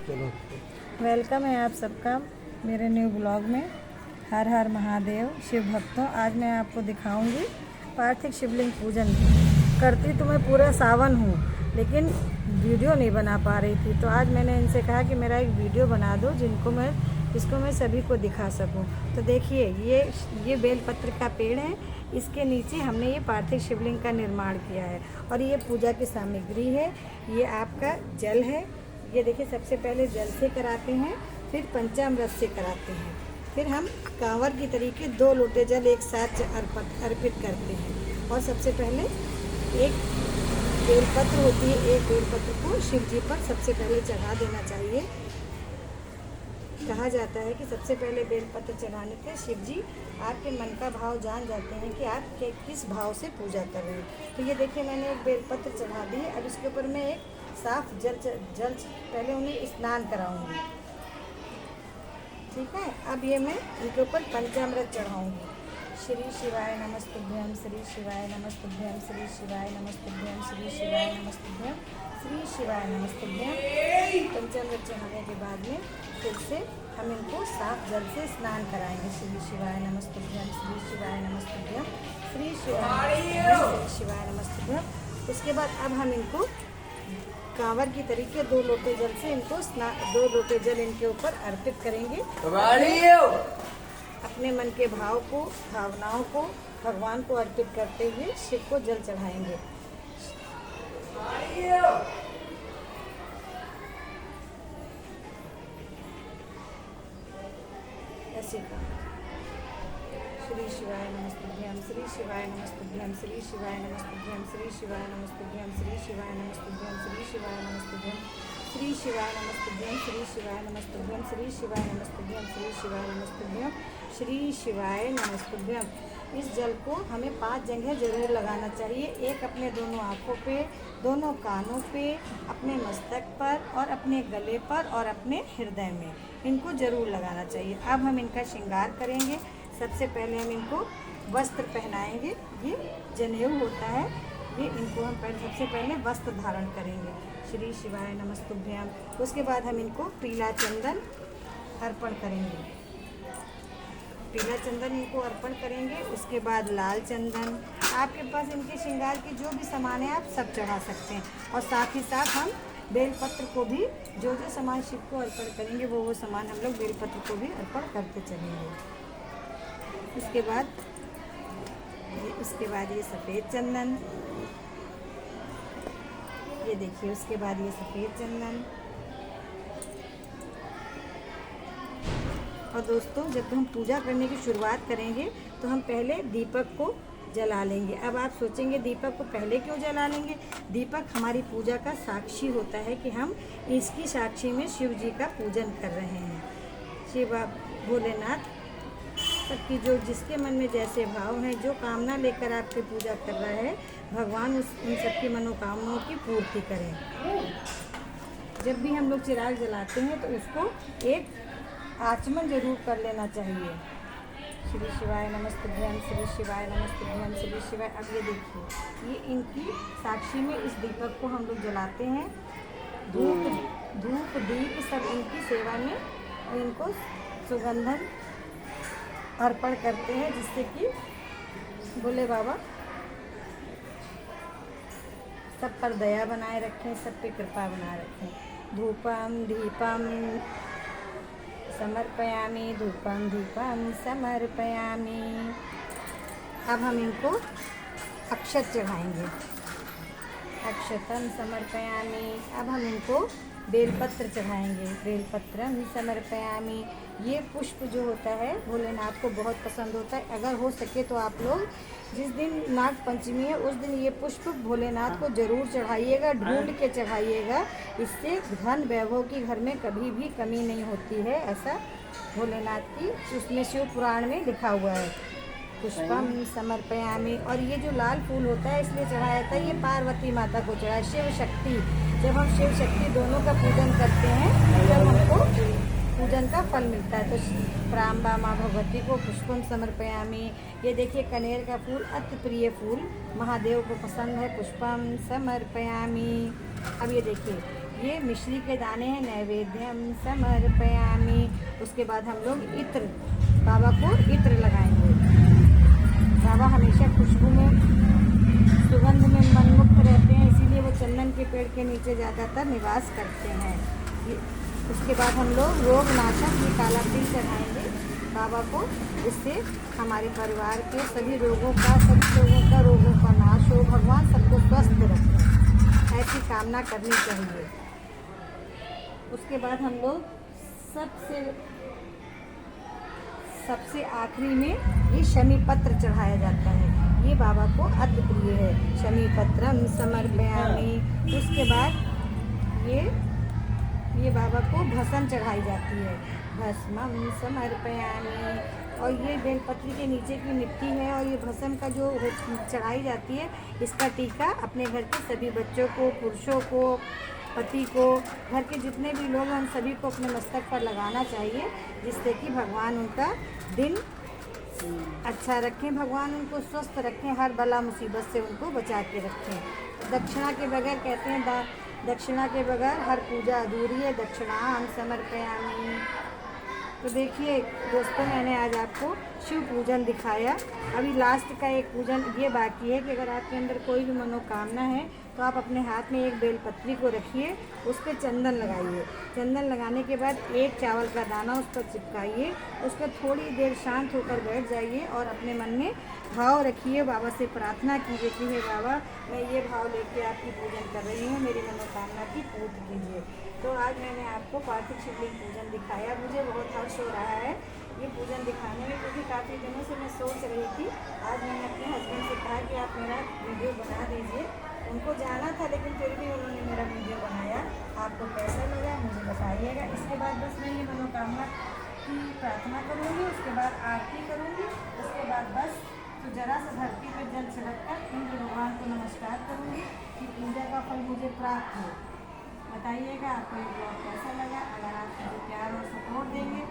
चलो। वेलकम है आप सबका मेरे न्यू ब्लॉग में। हर हर महादेव शिव भक्तों, आज मैं आपको दिखाऊंगी पार्थिव शिवलिंग पूजन। करती तो मैं पूरा सावन हूँ, लेकिन वीडियो नहीं बना पा रही थी, तो आज मैंने इनसे कहा कि मेरा एक वीडियो बना दो जिसको मैं सभी को दिखा सकूं। तो देखिए, ये बेलपत्र का पेड़ है, इसके नीचे हमने ये पार्थिव शिवलिंग का निर्माण किया है। और ये पूजा की सामग्री है, ये आपका जल है। ये देखिए, सबसे पहले जल से कराते हैं, फिर पंचामृत से कराते हैं, फिर हम कांवर की तरीके 2 लोटे जल एक साथ अर्पित करते हैं। और सबसे पहले एक बेलपत्र होती है, एक बेलपत्र को शिव जी पर सबसे पहले चढ़ा देना चाहिए। कहा जाता है कि सबसे पहले बेलपत्र चढ़ाने से शिव जी आपके मन का भाव जान जाते हैं कि आप किस भाव से पूजा कर रहे हैं। तो ये देखिए, मैंने एक बेलपत्र चढ़ा दी है। अब इसके ऊपर मैं एक साफ जल पहले उन्हें स्नान कराऊंगी। ठीक है, अब ये मैं इनके ऊपर पंचामृत चढ़ाऊंगी। श्री शिवाय नमस्तुभ्यम, श्री शिवाय नमस्तुभ्यम, श्री शिवाय नमस्तुभ्यम, श्री शिवाय नमस्तुभ्यम, श्री शिवाय नमस्तुभ्यम। पंचामृत चढ़ाने के बाद में फिर से हम इनको साफ जल से स्नान कराएंगे। श्री शिवाय नमस्तुभ्यम, श्री शिवाय नमस्तुभ्यम, श्री शिवाय नमस्तुभ्यम। उसके बाद अब हम इनको कांवर की तरीके 2 लोटे जल से इनको 2 लोटे जल इनके ऊपर अर्पित करेंगे। अपने मन के भाव को, भावनाओं को भगवान को अर्पित करते हुए शिव को जल चढ़ाएंगे। ऐसे श्री शिवाय नमस्तुभ्यम, श्री शिवाय नमस्तुभ्यम, श्री शिवाय नमस्तुभ्यम, श्री शिवाय नमस्तुभ्यम, श्री शिवाय नमस्तुभ्यम, श्री शिवाय नमस्तुभ्यम, श्री शिवाय नमस्तुभ्यम, श्री शिवाय नमस्तुभ्यम, श्री शिवाय नमस्तुभ्यम, श्री शिवाय नमस्तुभ्यम, श्री शिवाय नमस्तुभ्यम। इस जल को हमें 5 जगह जरूर लगाना चाहिए। एक अपने दोनों आँखों पे, दोनों कानों पे, अपने मस्तक पर और अपने गले पर और अपने हृदय में इनको जरूर लगाना चाहिए। अब हम इनका श्रृंगार करेंगे। सबसे पहले हम इनको वस्त्र पहनाएंगे। ये जनेऊ होता है, ये इनको हम सबसे पहले वस्त्र धारण करेंगे। श्री शिवाय नमस्तुभ्यम। उसके बाद हम इनको पीला चंदन अर्पण करेंगे। पीला चंदन इनको अर्पण करेंगे। उसके बाद लाल चंदन, आपके पास इनके श्रृंगार के जो भी सामान है आप सब चढ़ा सकते हैं। और साथ ही साथ हम बेलपत्र को भी, जो सामान शिव को अर्पण करेंगे वो सामान हम लोग बेलपत्र को भी अर्पण करते चलेंगे। उसके बाद ये सफ़ेद चंदन, ये देखिए, उसके बाद ये सफ़ेद चंदन। और दोस्तों, जब हम पूजा करने की शुरुआत करेंगे तो हम पहले दीपक को जला लेंगे। अब आप सोचेंगे दीपक को पहले क्यों जला लेंगे? दीपक हमारी पूजा का साक्षी होता है कि हम इसकी साक्षी में शिव जी का पूजन कर रहे हैं। शिव भोलेनाथ सबकी, जो जिसके मन में जैसे भाव हैं, जो कामना लेकर आपकी पूजा कर रहा है, भगवान उन सबकी मनोकामनाओं की पूर्ति करें। जब भी हम लोग चिराग जलाते हैं तो उसको एक आचमन जरूर कर लेना चाहिए। श्री शिवाय नमस्तुभ्यम, श्री शिवाय नमस्तुभ्यम, श्री शिवाय। अब ये देखिए, ये इनकी साक्षी में इस दीपक को हम लोग जलाते हैं। धूप दीप सब इनकी सेवा में, और इनको सुगंधन अर्पण करते हैं, जिससे कि भोले बाबा सब पर दया बनाए रखें, सब पे कृपा बनाए रखें। धूपम दीपम समर्पयामि, धूपम दीपम समर्पयामि। अब हम इनको अक्षत चढ़ाएंगे। अक्षतम समर्पयामि। अब हम इनको बेलपत्र चढ़ाएंगे। बेलपत्रम समर्पयामि। ये पुष्प जो होता है भोलेनाथ को बहुत पसंद होता है। अगर हो सके तो आप लोग जिस दिन नाग पंचमी है उस दिन ये पुष्प भोलेनाथ को जरूर चढ़ाइएगा, ढूंढ के चढ़ाइएगा। इससे धन वैभव की घर में कभी भी कमी नहीं होती है, ऐसा भोलेनाथ की उसमें शिव पुराण में लिखा हुआ है। पुष्पम समर्पयामि। और ये जो लाल फूल होता है इसलिए चढ़ाया जाता है, ये पार्वती माता को चढ़ाया। शिव शक्ति, जब हम शिव शक्ति दोनों का पूजन करते हैं तब हमको पूजन का फल मिलता है। तो प्राम्बा माँ भगवती को पुष्पम समर्पयामि। ये देखिए, कनेर का फूल अति प्रिय फूल, महादेव को पसंद है। पुष्पम समर्पयामि। अब ये देखिए, ये मिश्री के दाने हैं, नैवेद्यम समर्पयामि। उसके बाद हम लोग इत्र, बाबा को इत्र लगाएंगे। बाबा हमेशा खुशबू में, सुगंध में मनमुक्त रहते हैं, इसीलिए वो चंदन के पेड़ के नीचे ज़्यादातर निवास करते हैं। उसके बाद हम लोग रोग नाशक ये काला तिल चढ़ाएंगे बाबा को, जिससे हमारे परिवार के सभी लोगों का रोगों का नाश हो, भगवान सबको स्वस्थ रखें, ऐसी कामना करनी चाहिए। उसके बाद हम लोग सबसे आखिरी में ये शमी पत्र चढ़ाया जाता है। ये बाबा को अति प्रिय है। शमी पत्रम समर्पयामि। उसके बाद ये बाबा को भस्म चढ़ाई जाती है, भस्मम समर्पयामि। और ये बेलपत्री के नीचे की मिट्टी है और ये भस्म का जो चढ़ाई जाती है, इसका टीका अपने घर के सभी बच्चों को, पुरुषों को, पति को, घर के जितने भी लोग हैं उन सभी को अपने मस्तक पर लगाना चाहिए, जिससे कि भगवान उनका दिन अच्छा रखें, भगवान उनको स्वस्थ रखें, हर बला मुसीबत से उनको बचा के रखें। दक्षिणा के बगैर कहते हैं दक्षिणा के बगैर हर पूजा अधूरी है। दक्षिणाम समर्पयामि। तो देखिए दोस्तों, मैंने आज आपको शिव पूजन दिखाया। अभी लास्ट का एक पूजन ये बाकी है कि अगर आपके अंदर कोई भी मनोकामना है तो आप अपने हाथ में एक बेलपत्री को रखिए, उस पर चंदन लगाइए। चंदन लगाने के बाद एक चावल का दाना उस पर चिपकाइए, उस पर थोड़ी देर शांत होकर बैठ जाइए और अपने मन में भाव रखिए, बाबा से प्रार्थना कीजिए कि हे बाबा, मैं ये भाव लेके आपकी पूजन कर रही हूँ, मेरी मनोकामना की पूर्ति कीजिए। तो आज मैंने आपको पार्थिव शिवलिंग पूजन दिखाया। मुझे बहुत हर्ष हो रहा है ये पूजन दिखाने में, क्योंकि काफ़ी दिनों से मैं सोच रही थी। आज मैंने अपने हस्बैंड से कहा कि आप मेरा वीडियो बना दीजिए। उनको जाना था लेकिन फिर भी उन्होंने मेरा वीडियो बनाया। आपको कैसा लगा मुझे बताइएगा। इसके बाद बस मैं ये मनोकामना की प्रार्थना करूँगी, उसके बाद आरती करूँगी, उसके बाद बस तो जरा सा धरती पर जल छिड़ककर इंद्र भगवान को नमस्कार करूँगी कि पूजा का फल मुझे प्राप्त हो। बताइएगा आपको ये ब्लॉग कैसा लगा। अगर आप मुझे प्यार और सपोर्ट देंगे